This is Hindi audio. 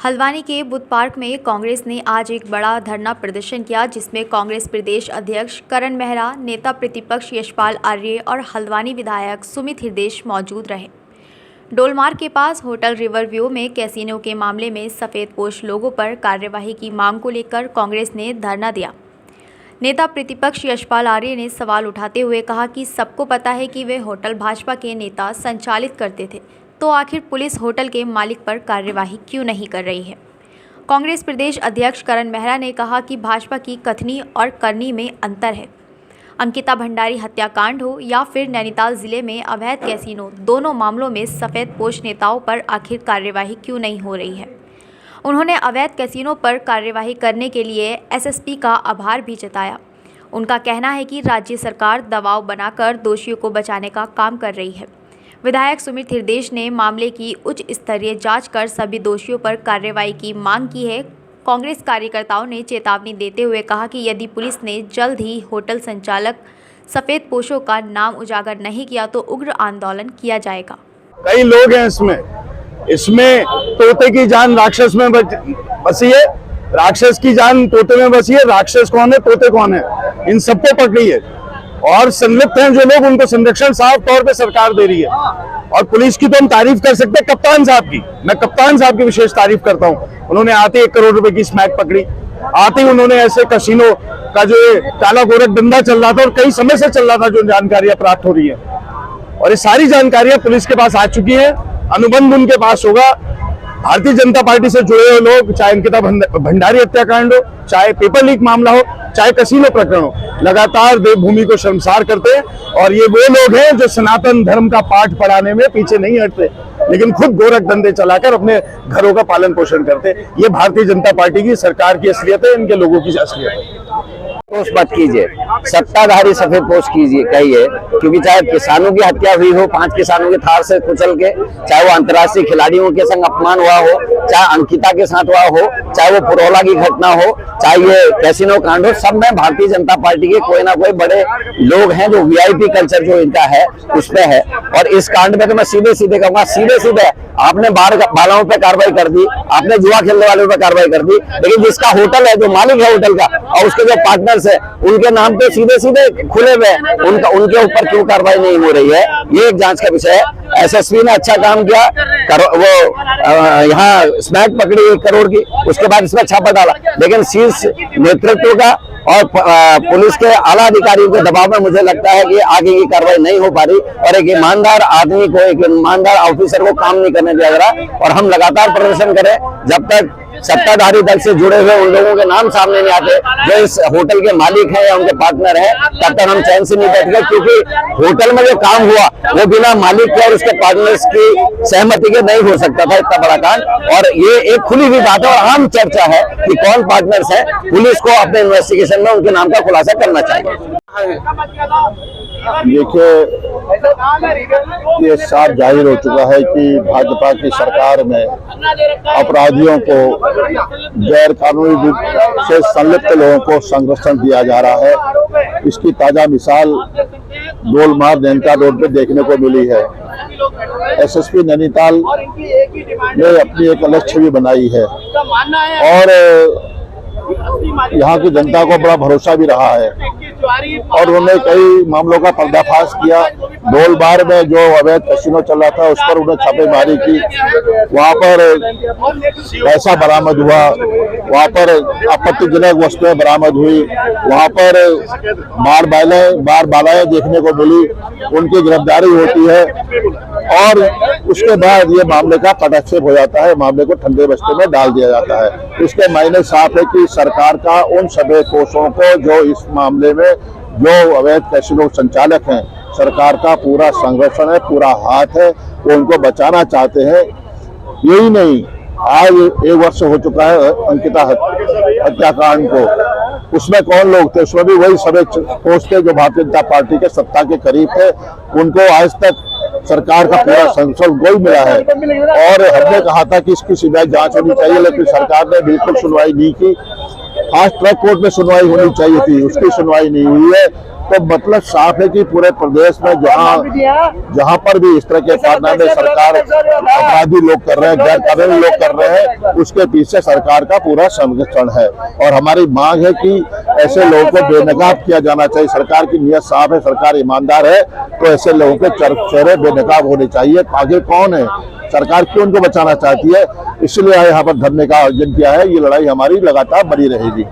हल्द्वानी के बुद्ध पार्क में कांग्रेस ने आज एक बड़ा धरना प्रदर्शन किया, जिसमें कांग्रेस प्रदेश अध्यक्ष करण मेहरा, नेता प्रतिपक्ष यशपाल आर्य और हल्द्वानी विधायक सुमित हृदेश मौजूद रहे। डोलमार्ग के पास होटल रिवर व्यू में कैसीनो के मामले में सफ़ेदपोश लोगों पर कार्यवाही की मांग को लेकर कांग्रेस ने धरना दिया। नेता प्रतिपक्ष यशपाल आर्य ने सवाल उठाते हुए कहा कि सबको पता है कि वे होटल भाजपा के नेता संचालित करते थे, तो आखिर पुलिस होटल के मालिक पर कार्यवाही क्यों नहीं कर रही है। कांग्रेस प्रदेश अध्यक्ष करण मेहरा ने कहा कि भाजपा की कथनी और करनी में अंतर है। अंकिता भंडारी हत्याकांड हो या फिर नैनीताल जिले में अवैध कैसीनो, दोनों मामलों में सफ़ेदपोश नेताओं पर आखिर कार्यवाही क्यों नहीं हो रही है। उन्होंने अवैध कैसीनो पर कार्यवाही करने के लिए एसएसपी का आभार भी जताया। उनका कहना है कि राज्य सरकार दबाव बनाकर दोषियों को बचाने का काम कर रही है। विधायक सुमित हृदेश ने मामले की उच्च स्तरीय जांच कर सभी दोषियों पर कार्रवाई की मांग की है। कांग्रेस कार्यकर्ताओं ने चेतावनी देते हुए कहा कि यदि पुलिस ने जल्द ही होटल संचालक सफ़ेदपोशों का नाम उजागर नहीं किया तो उग्र आंदोलन किया जाएगा। कई लोग हैं इसमें तोते की जान राक्षस में बसी है, राक्षस की जान तोते में बसी है। राक्षस कौन है, तोते कौन है, इन सबको पकड़ी है और संलिप्त हैं जो लोग, उनको संरक्षण साफ तौर पे सरकार दे रही है। और पुलिस की तो हम तारीफ कर सकते हैं, कप्तान साहब की, मैं कप्तान साहब की विशेष तारीफ करता हूं। उन्होंने आते 1 करोड़ रुपए की स्मैक पकड़ी, आते ही उन्होंने ऐसे कसिनो का जो काला गोरख धंधा चल रहा था और कई समय से चल रहा था, जो जानकारियां प्राप्त हो रही है और ये सारी जानकारियां पुलिस के पास आ चुकी है। अनुबंध उनके पास होगा। भारतीय जनता पार्टी से जुड़े हुए लोग, चाहे अंकिता भंडारी हत्याकांड हो, चाहे पेपर लीक मामला हो, चाहे कसीनो प्रकरण हो, लगातार देवभूमि को शर्मसार करते हैं। और ये वो लोग हैं जो सनातन धर्म का पाठ पढ़ाने में पीछे नहीं हटते, लेकिन खुद गोरख धंधे चलाकर अपने घरों का पालन पोषण करते। ये भारतीय जनता पार्टी की सरकार की असलियत है, इनके लोगों की असलियत है। पोष मत कीजिए, सत्ताधारी सफ़ेदपोश कीजिए कहिए, क्योंकि चाहे किसानों की हत्या हुई हो, 5 किसानों के थार से कुचल के, चाहे वो अंतर्राष्ट्रीय खिलाड़ियों के संग अपमान हुआ हो, चाहे अंकिता के साथ हुआ हो, चाहे वो पुरोला की घटना हो, चाहे ये कैसीनो कांड हो, सब में भारतीय जनता पार्टी के कोई ना कोई बड़े लोग हैं जो वीआईपी कल्चर जो इनका है उस पे है। और इस कांड में तो मैं सीधे सीधे कहूंगा, सीधे आपने बार बालाओं पे कार्रवाई कर दी, आपने जुआ खेलने वालों पे कार्रवाई कर दी, लेकिन जिसका होटल है, जो मालिक है होटल का और उसके जो पार्टनर्स है, उनके नाम पे सीधे खुले हुए उनके ऊपर क्यों कार्रवाई नहीं हो रही है, ये एक जांच का विषय है। एसएसपी ने अच्छा काम किया, वो यहाँ स्मैक पकड़ी 1 करोड़ की, उसके बाद इसमें छापा डाला, लेकिन शीर्ष नेतृत्व का और पुलिस के आला अधिकारियों के दबाव में मुझे लगता है कि आगे की कार्रवाई नहीं हो पा रही और एक ईमानदार आदमी को, एक ईमानदार ऑफिसर को काम नहीं करने दिया जा रहा। और हम लगातार प्रदर्शन करें जब तक सत्ताधारी दल से जुड़े हुए उन लोगों के नाम सामने नहीं आते जो इस होटल के मालिक हैं या उनके पार्टनर हैं, तब तक हम चैन से नहीं बैठेंगे। क्योंकि होटल में जो काम हुआ वो बिना मालिक के और उसके पार्टनर्स की सहमति के नहीं हो सकता था, इतना बड़ा कांड। और ये एक खुली हुई बात है और आम चर्चा है कि कौन पार्टनर्स है। पुलिस को अपने इन्वेस्टिगेशन में उनके नाम का खुलासा करना चाहिए। देखिए, ये साफ जाहिर हो चुका है कि भाजपा की सरकार में अपराधियों को, गैर कानूनी से संलिप्त लोगों को संरक्षण दिया जा रहा है। इसकी ताजा मिसाल डोलमार्ग नैनीताल रोड पे देखने को मिली है। एसएसपी नैनीताल ने अपनी एक अलग छवि बनाई है और यहाँ की जनता को बड़ा भरोसा भी रहा है और उन्होंने कई मामलों का पर्दाफाश किया। डोलमार्ग में जो अवैध कैसीनो चल रहा था उस पर उन्होंने छापेमारी की, वहाँ पर पैसा बरामद हुआ, वहाँ पर आपत्तिजनक वस्तुएं बरामद हुई, वहाँ पर बार बालाएं देखने को मिली, उनकी गिरफ्तारी होती है और उसके बाद ये मामले का पटाक्षेप हो जाता है, मामले को ठंडे बस्ते में डाल दिया जाता है। इसके मायने साफ है कि सरकार का उन सफ़ेदपोशों को, जो इस मामले में जो अवैध कैसीनो संचालक हैं, सरकार का पूरा संरक्षण है, पूरा हाथ है, वो उनको बचाना चाहते हैं। यही नहीं, आज 1 वर्ष हो चुका है अंकिता हत्याकांड को, उसमें कौन लोग थे, उसमें भी वही सफ़ेदपोश थे जो भारतीय जनता पार्टी के सत्ता के करीब थे। उनको आज तक सरकार का पूरा संरक्षण गोल मिला है। और हमने कहा था कि इसकी सीबीआई जांच होनी चाहिए, लेकिन सरकार ने बिल्कुल सुनवाई नहीं की। फास्ट ट्रैक कोर्ट में सुनवाई होनी चाहिए थी, उसकी सुनवाई नहीं हुई है। तो मतलब साफ है कि पूरे प्रदेश में जहां पर भी इस तरह के कारनामे सरकार अपराधी लोग कर रहे हैं, गैर कानूनी लोग कर रहे हैं, उसके पीछे सरकार का पूरा संरक्षण है। और हमारी मांग है कि ऐसे लोगों को बेनकाब किया जाना चाहिए। सरकार की नीयत साफ है, सरकार ईमानदार है, तो ऐसे लोगों के चेहरे बेनकाब होने चाहिए। आगे कौन है, सरकार क्यों उनको बचाना चाहती है, इसलिए यहाँ पर धरने का आयोजन किया है। ये लड़ाई हमारी लगातार बनी रहेगी।